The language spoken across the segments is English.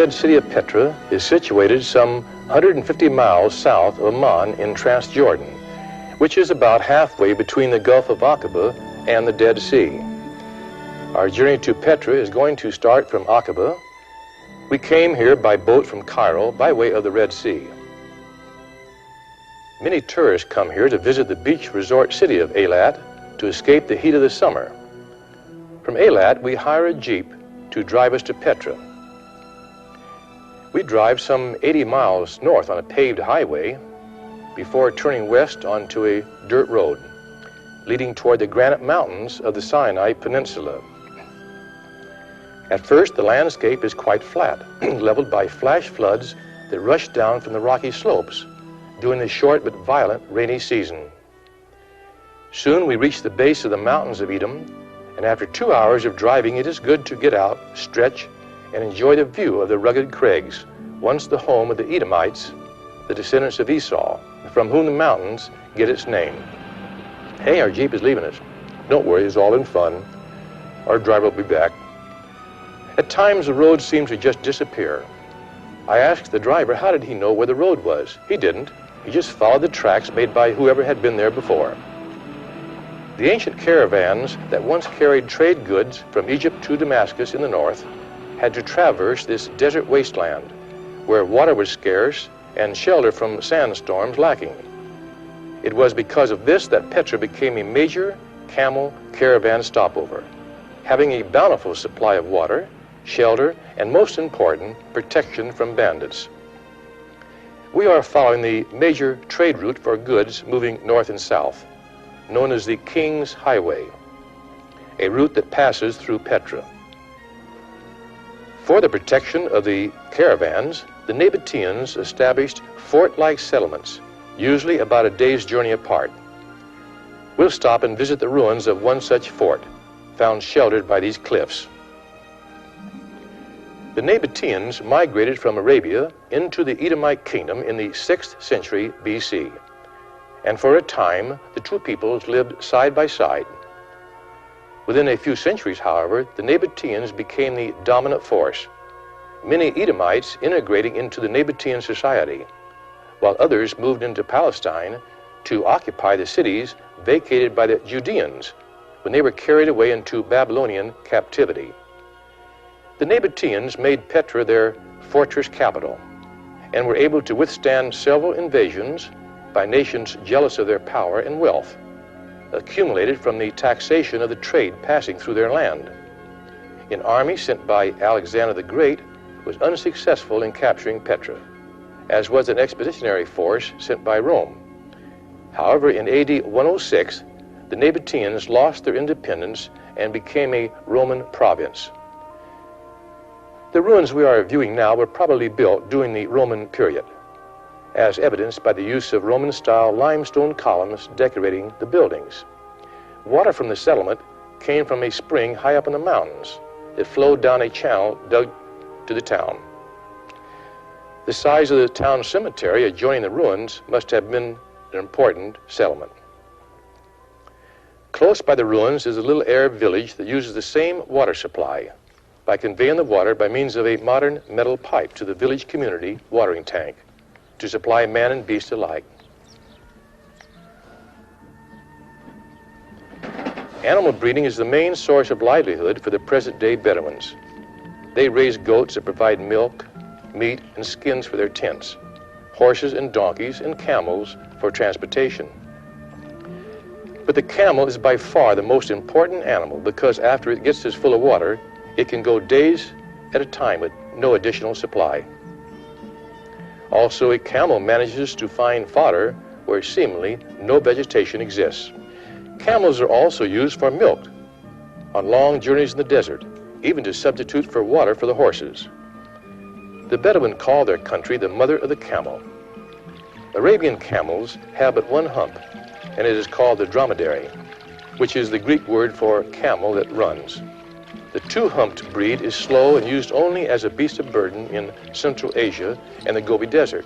beloved city of Petra is situated some 150 miles south of Amman in Transjordan, which is about halfway between the Gulf of Aqaba and the Dead Sea. Our journey to Petra is going to start from Aqaba. We came here by boat from Cairo by way of the Red Sea. Many tourists come here to visit the beach resort city of Eilat to escape the heat of the summer. From Eilat, we hire a jeep to drive us to Petra. We drive some 80 miles north on a paved highway before turning west onto a dirt road, leading toward the granite mountains of the Sinai Peninsula. At first, the landscape is quite flat, leveled by flash floods that rush down from the rocky slopes during the short but violent rainy season. Soon we reach the base of the mountains of Edom, and after 2 hours of driving, it is good to get out, stretch, and enjoy the view of the rugged crags, once the home of the Edomites, the descendants of Esau, from whom the mountains get its name. Hey, our Jeep is leaving us. Don't worry, it's all in fun. Our driver will be back. At times, the road seemed to just disappear. I asked the driver how did he know where the road was. He didn't. He just followed the tracks made by whoever had been there before. The ancient caravans that once carried trade goods from Egypt to Damascus in the north had to traverse this desert wasteland where water was scarce and shelter from sandstorms lacking. It was because of this that Petra became a major camel caravan stopover, having a bountiful supply of water, shelter, and most important, protection from bandits. We are following the major trade route for goods moving north and south, known as the King's Highway, a route that passes through Petra. For the protection of the caravans, the Nabataeans established fort-like settlements, usually about a day's journey apart. We'll stop and visit the ruins of one such fort, found sheltered by these cliffs. The Nabataeans migrated from Arabia into the Edomite kingdom in the 6th century BC, and for a time the two peoples lived side by side. Within a few centuries, however, the Nabataeans became the dominant force, many Edomites integrating into the Nabataean society, while others moved into Palestine to occupy the cities vacated by the Judeans when they were carried away into Babylonian captivity. The Nabataeans made Petra their fortress capital and were able to withstand several invasions by nations jealous of their power and wealth, accumulated from the taxation of the trade passing through their land. An army sent by Alexander the Great was unsuccessful in capturing Petra, as was an expeditionary force sent by Rome. However, in AD 106, the Nabataeans lost their independence and became a Roman province. The ruins we are viewing now were probably built during the Roman period, as evidenced by the use of Roman-style limestone columns decorating the buildings. Water from the settlement came from a spring high up in the mountains that flowed down a channel dug to the town. The size of the town cemetery adjoining the ruins must have been an important settlement. Close by the ruins is a little Arab village that uses the same water supply by conveying the water by means of a modern metal pipe to the village community watering tank to supply man and beast alike. Animal breeding is the main source of livelihood for the present-day Bedouins. They raise goats that provide milk, meat, and skins for their tents, horses and donkeys and camels for transportation. But the camel is by far the most important animal because after it gets as full of water, it can go days at a time with no additional supply. Also, a camel manages to find fodder where seemingly no vegetation exists. Camels are also used for milk on long journeys in the desert, even to substitute for water for the horses. The Bedouin call their country the mother of the camel. Arabian camels have but one hump, and it is called the dromedary, which is the Greek word for camel that runs. The two-humped breed is slow and used only as a beast of burden in Central Asia and the Gobi Desert.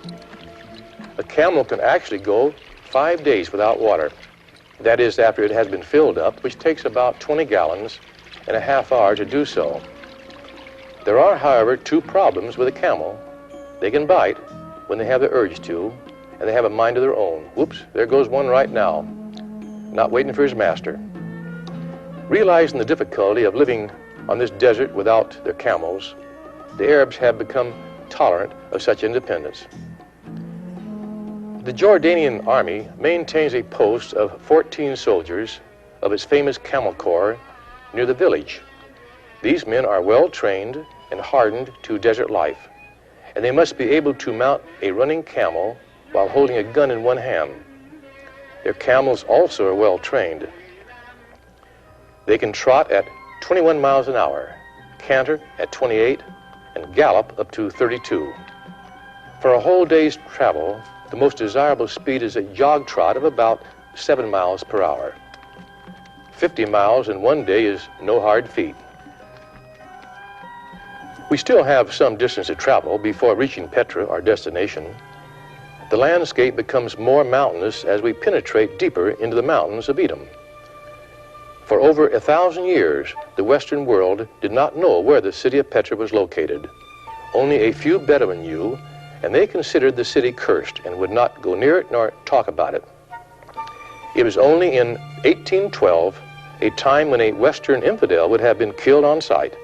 A camel can actually go 5 days without water. That is, after it has been filled up, which takes about 20 gallons and a half hour to do so. There are, however, two problems with a camel. They can bite when they have the urge to, and they have a mind of their own. Whoops, there goes one right now, not waiting for his master. Realizing the difficulty of living on this desert without their camels, the Arabs have become tolerant of such independence. The Jordanian army maintains a post of 14 soldiers of its famous camel corps near the village. These men are well trained and hardened to desert life, and they must be able to mount a running camel while holding a gun in one hand. Their camels also are well trained. They can trot at 21 miles an hour, canter at 28, and gallop up to 32. For a whole day's travel, the most desirable speed is a jog trot of about 7 miles per hour. 50 miles in one day is no hard feat. We still have some distance to travel before reaching Petra, our destination. The landscape becomes more mountainous as we penetrate deeper into the mountains of Edom. For over 1,000 years, the Western world did not know where the city of Petra was located. Only a few Bedouin knew, and they considered the city cursed and would not go near it nor talk about it. It was only in 1812, a time when a Western infidel would have been killed on sight,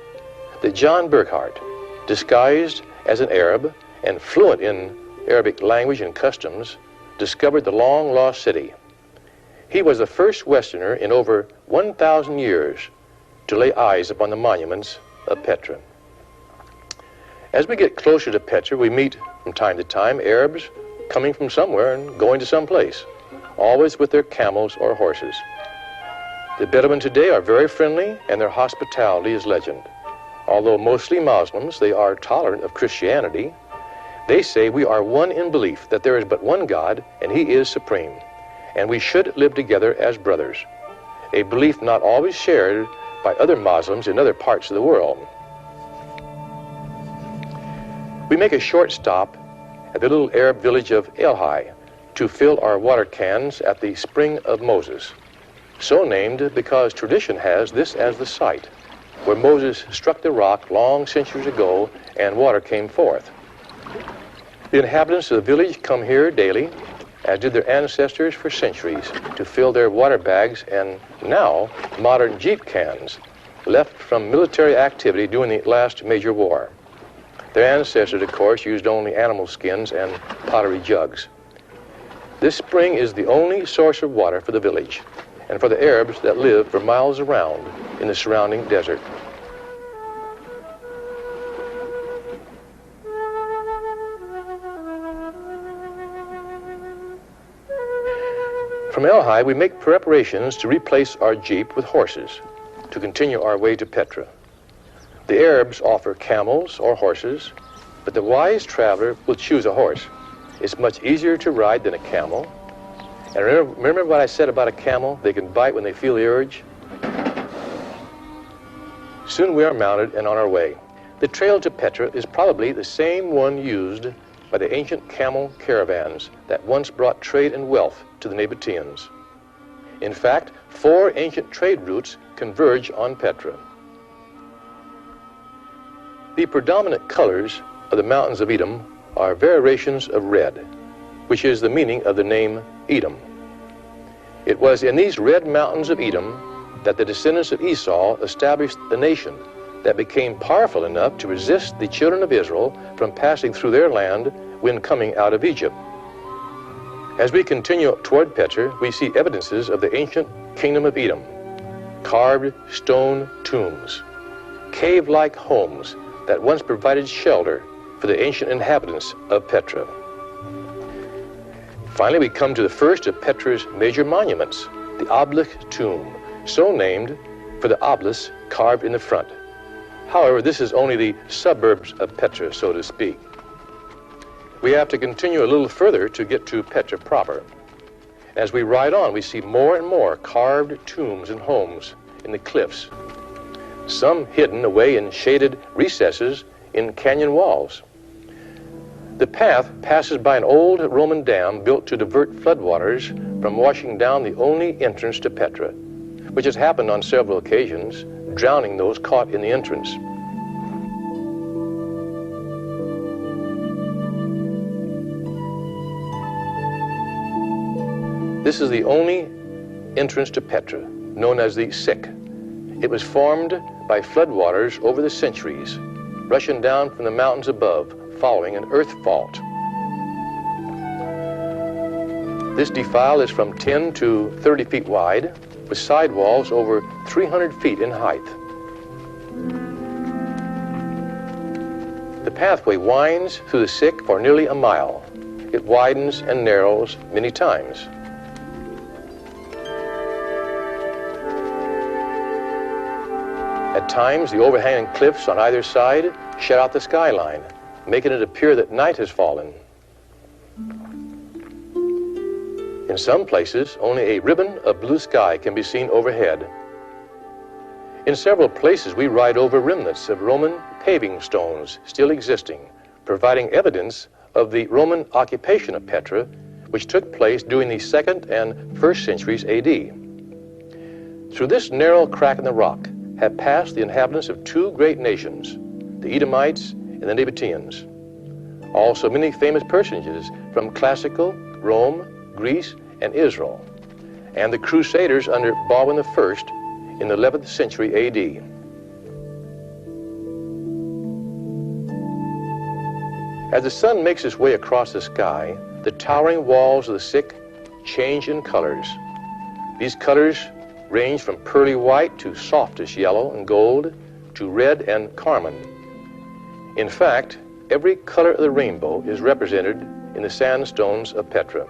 that John Burckhardt, disguised as an Arab and fluent in Arabic language and customs, discovered the long-lost city. He was the first Westerner in over 1,000 years to lay eyes upon the monuments of Petra. As we get closer to Petra, we meet from time to time Arabs coming from somewhere and going to some place, always with their camels or horses. The Bedouin today are very friendly, and their hospitality is legend. Although mostly Muslims, they are tolerant of Christianity. They say we are one in belief that there is but one God, and He is supreme, and we should live together as brothers, a belief not always shared by other Muslims in other parts of the world. We make a short stop at the little Arab village of El-Hai to fill our water cans at the Spring of Moses, so named because tradition has this as the site where Moses struck the rock long centuries ago and water came forth. The inhabitants of the village come here daily, as did their ancestors for centuries, to fill their water bags and now modern Jeep cans left from military activity during the last major war. Their ancestors, of course, used only animal skins and pottery jugs. This spring is the only source of water for the village and for the Arabs that live for miles around in the surrounding desert. From El-Hai, we make preparations to replace our Jeep with horses to continue our way to Petra. The Arabs offer camels or horses, but the wise traveler will choose a horse. It's much easier to ride than a camel. And remember what I said about a camel? They can bite when they feel the urge. Soon we are mounted and on our way. The trail to Petra is probably the same one used by the ancient camel caravans that once brought trade and wealth to the Nabataeans. In fact, 4 ancient trade routes converge on Petra. The predominant colors of the mountains of Edom are variations of red, which is the meaning of the name Edom. It was in these red mountains of Edom that the descendants of Esau established the nation that became powerful enough to resist the children of Israel from passing through their land when coming out of Egypt. As we continue toward Petra, we see evidences of the ancient kingdom of Edom, carved stone tombs, cave-like homes that once provided shelter for the ancient inhabitants of Petra. Finally, we come to the first of Petra's major monuments, the obelisk tomb, so named for the obelisk carved in the front. However, this is only the suburbs of Petra, so to speak. We have to continue a little further to get to Petra proper. As we ride on, we see more and more carved tombs and homes in the cliffs, some hidden away in shaded recesses in canyon walls. The path passes by an old Roman dam built to divert floodwaters from washing down the only entrance to Petra, which has happened on several occasions, drowning those caught in the entrance. This is the only entrance to Petra, known as the Sick. It was formed by floodwaters over the centuries, rushing down from the mountains above, following an earth fault. This defile is from 10 to 30 feet wide, with sidewalls over 300 feet in height. The pathway winds through the Sick for nearly a mile. It widens and narrows many times. At times, the overhanging cliffs on either side shut out the skyline, making it appear that night has fallen. In some places, only a ribbon of blue sky can be seen overhead. In several places, we ride over remnants of Roman paving stones still existing, providing evidence of the Roman occupation of Petra, which took place during the 2nd and 1st centuries AD. Through this narrow crack in the rock have passed the inhabitants of two great nations, the Edomites and the Nabataeans. Also many famous personages from classical Rome, Greece, and Israel, and the Crusaders under Baldwin I in the 11th century AD. As the sun makes its way across the sky, the towering walls of the Sick change in colors. These colors range from pearly white to softest yellow and gold to red and carmine. In fact, every color of the rainbow is represented in the sandstones of Petra.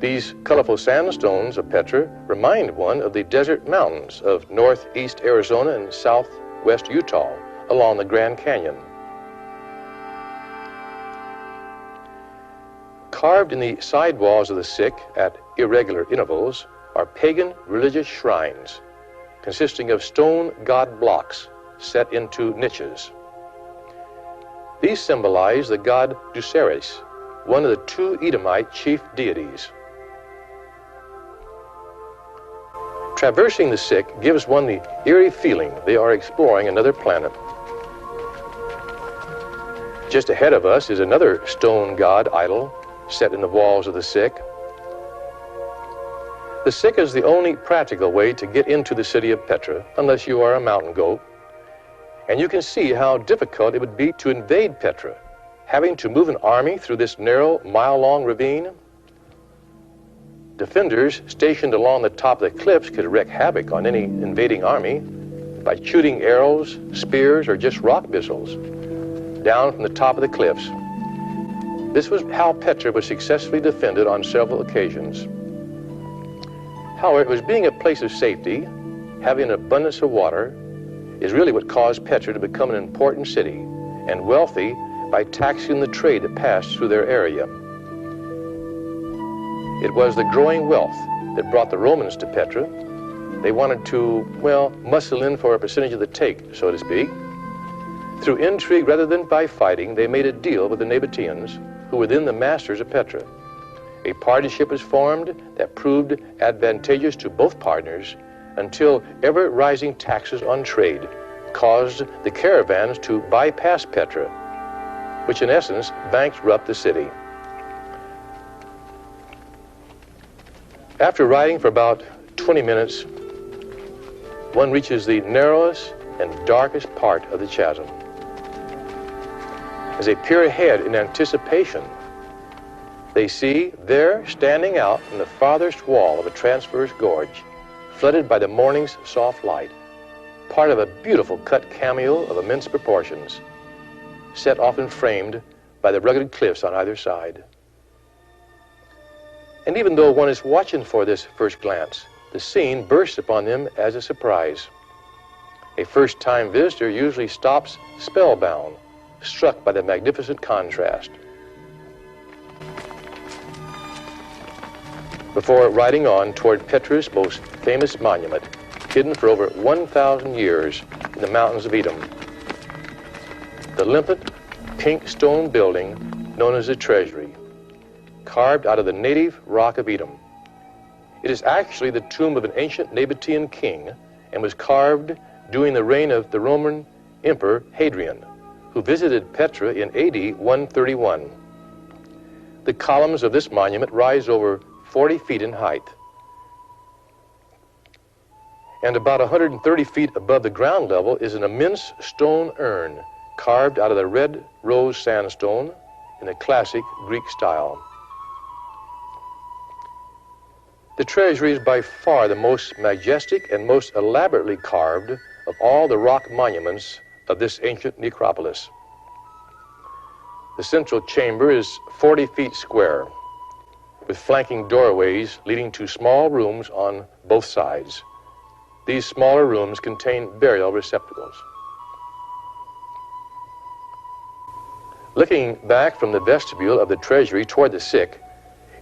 These colorful sandstones of Petra remind one of the desert mountains of northeast Arizona and southwest Utah along the Grand Canyon. Carved in the side walls of the Sick at irregular intervals are pagan religious shrines consisting of stone god blocks set into niches. These symbolize the god Duceres, one of the two Edomite chief deities. Traversing the Sick gives one the eerie feeling they are exploring another planet. Just ahead of us is another stone god idol set in the walls of the Sick. The Sick is the only practical way to get into the city of Petra, unless you are a mountain goat. And you can see how difficult it would be to invade Petra, having to move an army through this narrow, mile-long ravine. Defenders stationed along the top of the cliffs could wreak havoc on any invading army by shooting arrows, spears, or just rock missiles down from the top of the cliffs. This was how Petra was successfully defended on several occasions. However, it was being a place of safety, having an abundance of water, is really what caused Petra to become an important city and wealthy by taxing the trade that passed through their area. It was the growing wealth that brought the Romans to Petra. They wanted to, well, muscle in for a percentage of the take, so to speak. Through intrigue rather than by fighting, they made a deal with the Nabataeans, who were then the masters of Petra. A partnership was formed that proved advantageous to both partners until ever-rising taxes on trade caused the caravans to bypass Petra, which in essence bankrupt the city. After riding for about 20 minutes, one reaches the narrowest and darkest part of the chasm. As they peer ahead in anticipation, they see there, standing out from the farthest wall of a transverse gorge, flooded by the morning's soft light, part of a beautiful cut cameo of immense proportions, set off and framed by the rugged cliffs on either side. And even though one is watching for this first glance, the scene bursts upon them as a surprise. A first-time visitor usually stops spellbound, struck by the magnificent contrast. Before riding on toward Petra's most famous monument, hidden for over 1,000 years in the mountains of Edom, the limpid pink stone building known as the Treasury, carved out of the native rock of Edom. It is actually the tomb of an ancient Nabataean king and was carved during the reign of the Roman Emperor Hadrian, who visited Petra in AD 131. The columns of this monument rise over 40 feet in height. And about 130 feet above the ground level is an immense stone urn carved out of the red rose sandstone in a classic Greek style. The Treasury is by far the most majestic and most elaborately carved of all the rock monuments of this ancient necropolis. The central chamber is 40 feet square, with flanking doorways leading to small rooms on both sides. These smaller rooms contain burial receptacles. Looking back from the vestibule of the Treasury toward the sick,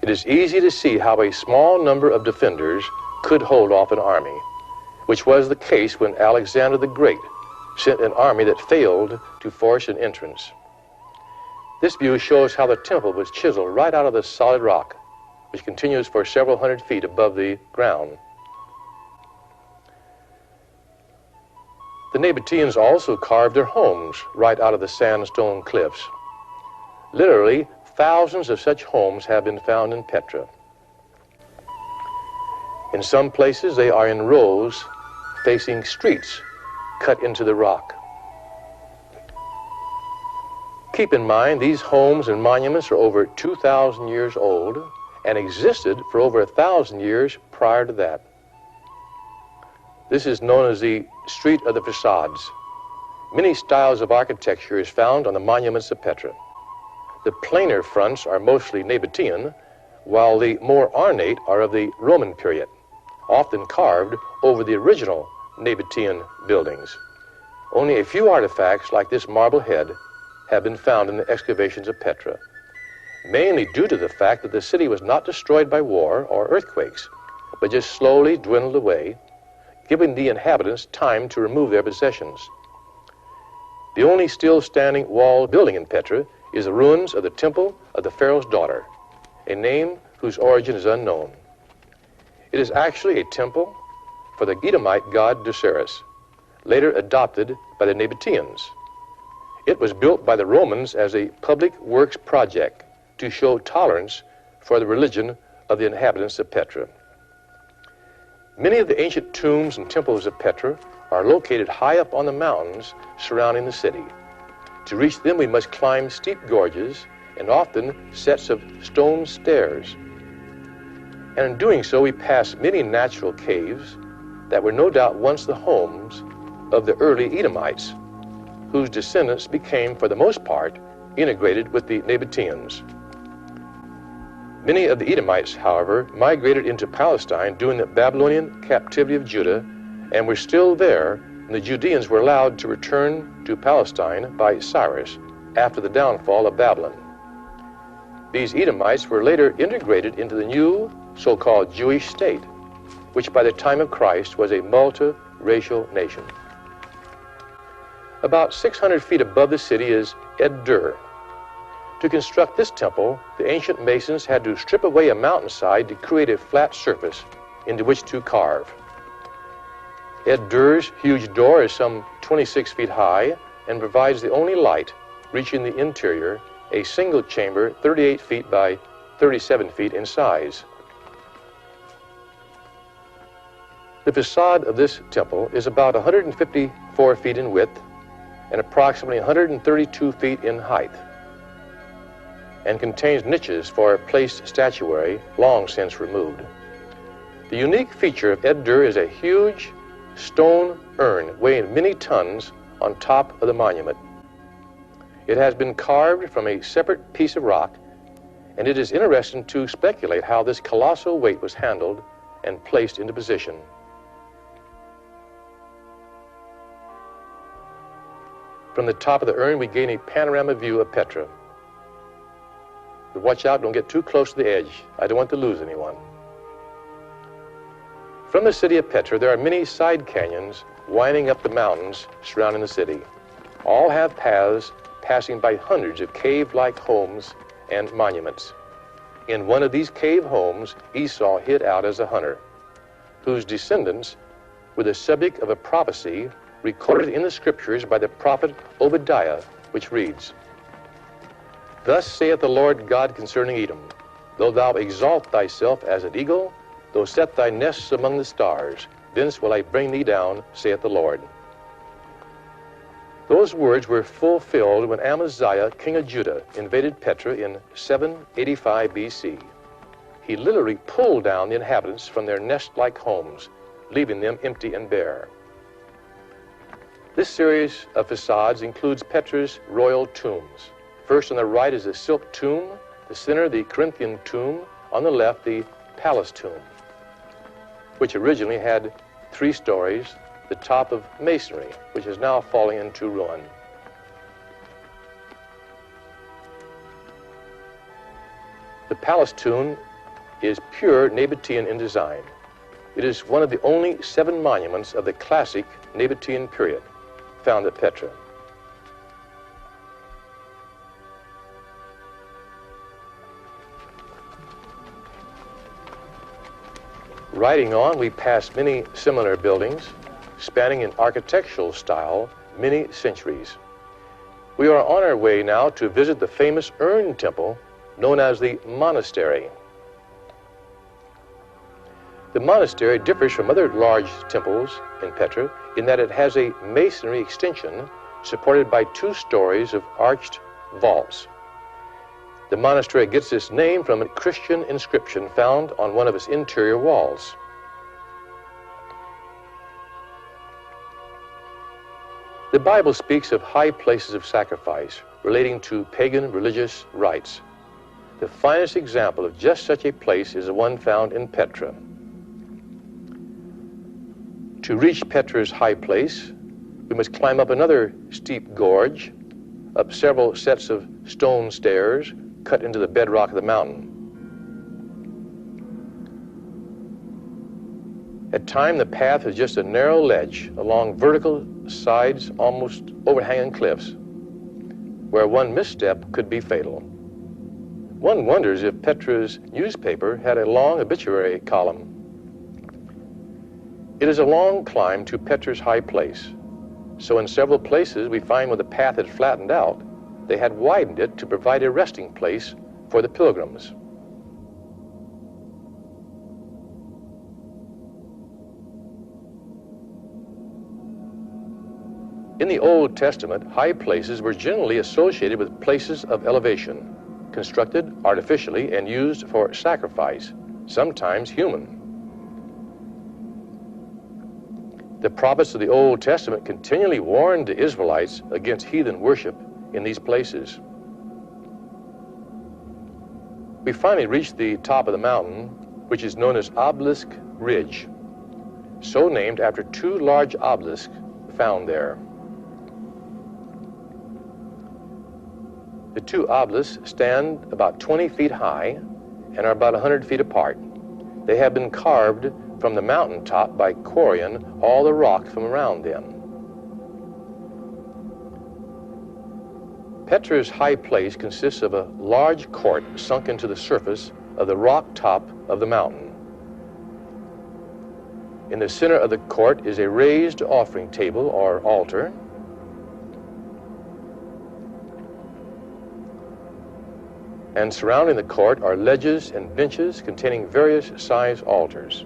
it is easy to see how a small number of defenders could hold off an army, which was the case when Alexander the Great sent an army that failed to force an entrance. This view shows how the temple was chiseled right out of the solid rock, which continues for several hundred feet above the ground. The Nabataeans also carved their homes right out of the sandstone cliffs. Literally, thousands of such homes have been found in Petra. In some places, they are in rows facing streets cut into the rock. Keep in mind, these homes and monuments are over 2,000 years old and existed for over 1,000 years prior to that. This is known as the Street of the Facades. Many styles of architecture is found on the monuments of Petra. The plainer fronts are mostly Nabataean, while the more ornate are of the Roman period, often carved over the original Nabataean buildings. Only a few artifacts like this marble head have been found in the excavations of Petra, mainly due to the fact that the city was not destroyed by war or earthquakes, but just slowly dwindled away, giving the inhabitants time to remove their possessions. The only still standing walled building in Petra is the ruins of the temple of the Pharaoh's daughter, a name whose origin is unknown. It is actually a temple for the Edomite god Dosiris, later adopted by the Nabataeans. It was built by the Romans as a public works project to show tolerance for the religion of the inhabitants of Petra. Many of the ancient tombs and temples of Petra are located high up on the mountains surrounding the city. To reach them, we must climb steep gorges and often sets of stone stairs. And in doing so, we pass many natural caves that were no doubt once the homes of the early Edomites, whose descendants became, for the most part, integrated with the Nabataeans. Many of the Edomites, however, migrated into Palestine during the Babylonian captivity of Judah and were still there when the Judeans were allowed to return to Palestine by Cyrus after the downfall of Babylon. These Edomites were later integrated into the new so-called Jewish state, which by the time of Christ was a multiracial nation. About 600 feet above the city is Edder. To construct this temple, the ancient masons had to strip away a mountainside to create a flat surface into which to carve. Edder's huge door is some 26 feet high and provides the only light reaching the interior, a single chamber 38 feet by 37 feet in size. The facade of this temple is about 154 feet in width and approximately 132 feet in height, and contains niches for placed statuary long since removed. The unique feature of Edder is a huge stone urn weighing many tons on top of the monument. It has been carved from a separate piece of rock, and it is interesting to speculate how this colossal weight was handled and placed into position. From the top of the urn, we gain a panorama view of Petra. But watch out, don't get too close to the edge. I don't want to lose anyone. From the city of Petra, there are many side canyons winding up the mountains surrounding the city. All have paths passing by hundreds of cave-like homes and monuments. In one of these cave homes, Esau hid out as a hunter, whose descendants were the subject of a prophecy recorded in the scriptures by the prophet Obadiah, which reads, Thus saith the Lord God concerning Edom, though thou exalt thyself as an eagle, though set thy nests among the stars, thence will I bring thee down, saith the Lord. Those words were fulfilled when Amaziah, king of Judah, invaded Petra in 785 BC. He literally pulled down the inhabitants from their nest-like homes, leaving them empty and bare. This series of facades includes Petra's royal tombs. First on the right is the silk tomb, the center the Corinthian tomb, on the left the palace tomb, which originally had 3 stories, the top of masonry, which is now falling into ruin. The palace tomb is pure Nabataean in design. It is one of the only 7 monuments of the classic Nabataean period found at Petra. Riding on, we pass many similar buildings, spanning in architectural style many centuries. We are on our way now to visit the famous urn temple known as the monastery. The monastery differs from other large temples in Petra in that it has a masonry extension supported by 2 stories of arched vaults. The monastery gets its name from a Christian inscription found on one of its interior walls. The Bible speaks of high places of sacrifice relating to pagan religious rites. The finest example of just such a place is the one found in Petra. To reach Petra's high place, we must climb up another steep gorge, up several sets of stone stairs cut into the bedrock of the mountain. At times, the path is just a narrow ledge along vertical sides, almost overhanging cliffs, where one misstep could be fatal. One wonders if Petra's newspaper had a long obituary column. It is a long climb to Petra's high place, so in several places we find where the path had flattened out, they had widened it to provide a resting place for the pilgrims. In the Old Testament, high places were generally associated with places of elevation, constructed artificially and used for sacrifice, sometimes human. The prophets of the Old Testament continually warned the Israelites against heathen worship in these places. We finally reached the top of the mountain, which is known as Obelisk Ridge, so named after 2 large obelisks found there. The 2 obelisks stand about 20 feet high and are about 100 feet apart. They have been carved from the mountaintop by quarrying all the rock from around them. Petra's high place consists of a large court sunk into the surface of the rock top of the mountain. In the center of the court is a raised offering table or altar. And surrounding the court are ledges and benches containing various size altars.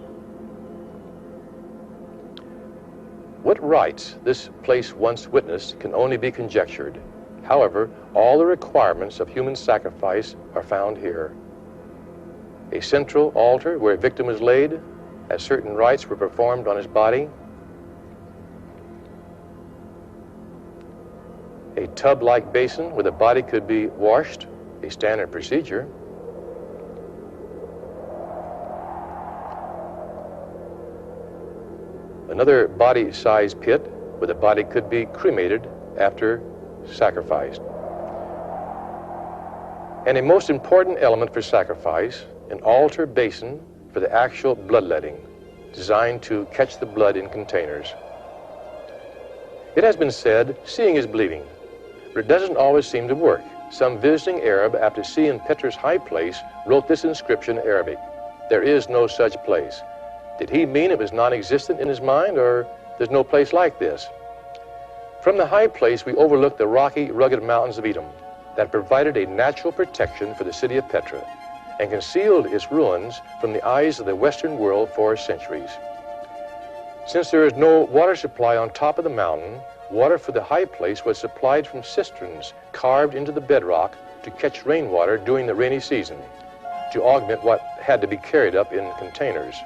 What rites this place once witnessed can only be conjectured. However, all the requirements of human sacrifice are found here. A central altar where a victim was laid, as certain rites were performed on his body. A tub-like basin where the body could be washed, a standard procedure. Another body-sized pit where the body could be cremated after sacrificed. And a most important element for sacrifice, an altar basin for the actual bloodletting, designed to catch the blood in containers. It has been said, seeing is believing, but it doesn't always seem to work. Some visiting Arab, after seeing Petra's high place, wrote this inscription in Arabic: "There is no such place." Did he mean it was non-existent in his mind, or there's no place like this? From the high place, we overlook the rocky, rugged mountains of Edom, that provided a natural protection for the city of Petra and concealed its ruins from the eyes of the Western world for centuries. Since there is no water supply on top of the mountain, water for the high place was supplied from cisterns carved into the bedrock to catch rainwater during the rainy season, to augment what had to be carried up in containers.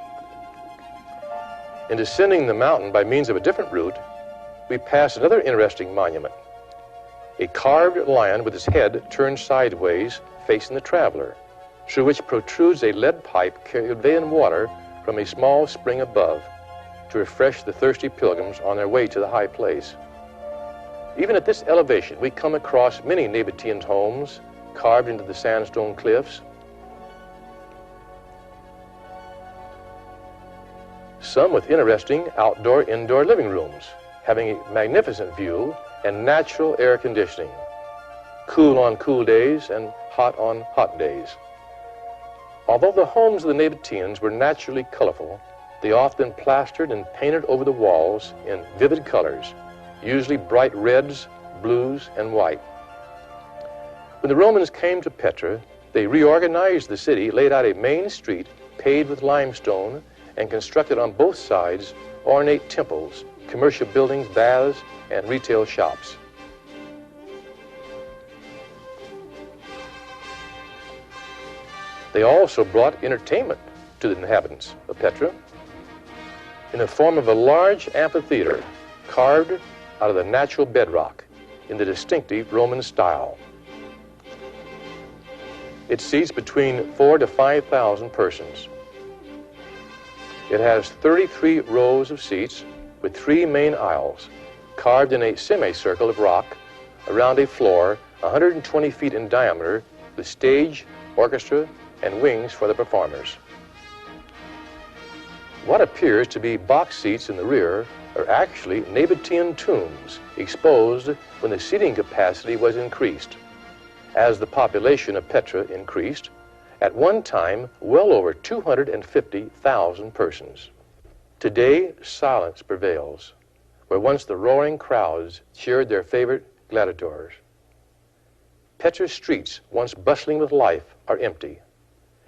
In descending the mountain by means of a different route, we pass another interesting monument, a carved lion with his head turned sideways facing the traveler, through which protrudes a lead pipe conveying water from a small spring above to refresh the thirsty pilgrims on their way to the high place. Even at this elevation, we come across many Nabataeans' homes carved into the sandstone cliffs. Some with interesting outdoor-indoor living rooms, having a magnificent view and natural air conditioning, cool on cool days and hot on hot days. Although the homes of the Nabataeans were naturally colorful, they often plastered and painted over the walls in vivid colors, usually bright reds, blues, and white. When the Romans came to Petra, they reorganized the city, laid out a main street paved with limestone, and constructed on both sides ornate temples, commercial buildings, baths, and retail shops. They also brought entertainment to the inhabitants of Petra in the form of a large amphitheater carved out of the natural bedrock in the distinctive Roman style. It seats between 4,000 to 5,000 persons. It has 33 rows of seats with 3 main aisles carved in a semicircle of rock around a floor 120 feet in diameter with stage, orchestra, and wings for the performers. What appears to be box seats in the rear are actually Nabataean tombs exposed when the seating capacity was increased. As the population of Petra increased, at one time well over 250,000 persons. Today, silence prevails, where once the roaring crowds cheered their favorite gladiators. Petra's streets, once bustling with life, are empty.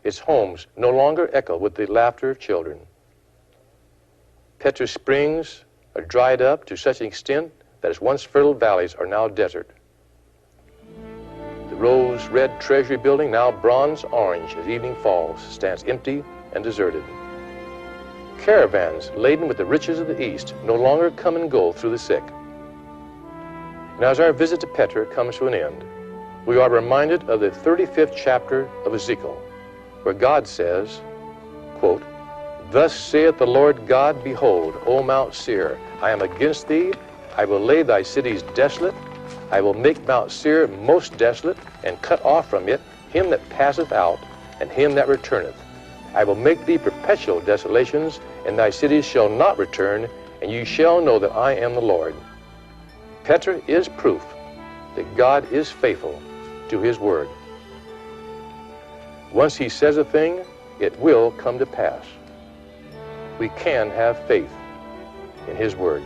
Its homes no longer echo with the laughter of children. Petra's springs are dried up to such an extent that its once fertile valleys are now desert. The rose-red Treasury building, now bronze-orange as evening falls, stands empty and deserted. Caravans laden with the riches of the East no longer come and go through the sick. And as our visit to Petra comes to an end, we are reminded of the 35th chapter of Ezekiel, where God says, quote, "Thus saith the Lord God, behold, O Mount Seir, I am against thee, I will lay thy cities desolate, I will make Mount Seir most desolate, and cut off from it him that passeth out, and him that returneth. I will make thee perpetual desolations, and thy cities shall not return, and you shall know that I am the Lord." Petra is proof that God is faithful to his word. Once he says a thing, it will come to pass. We can have faith in his word.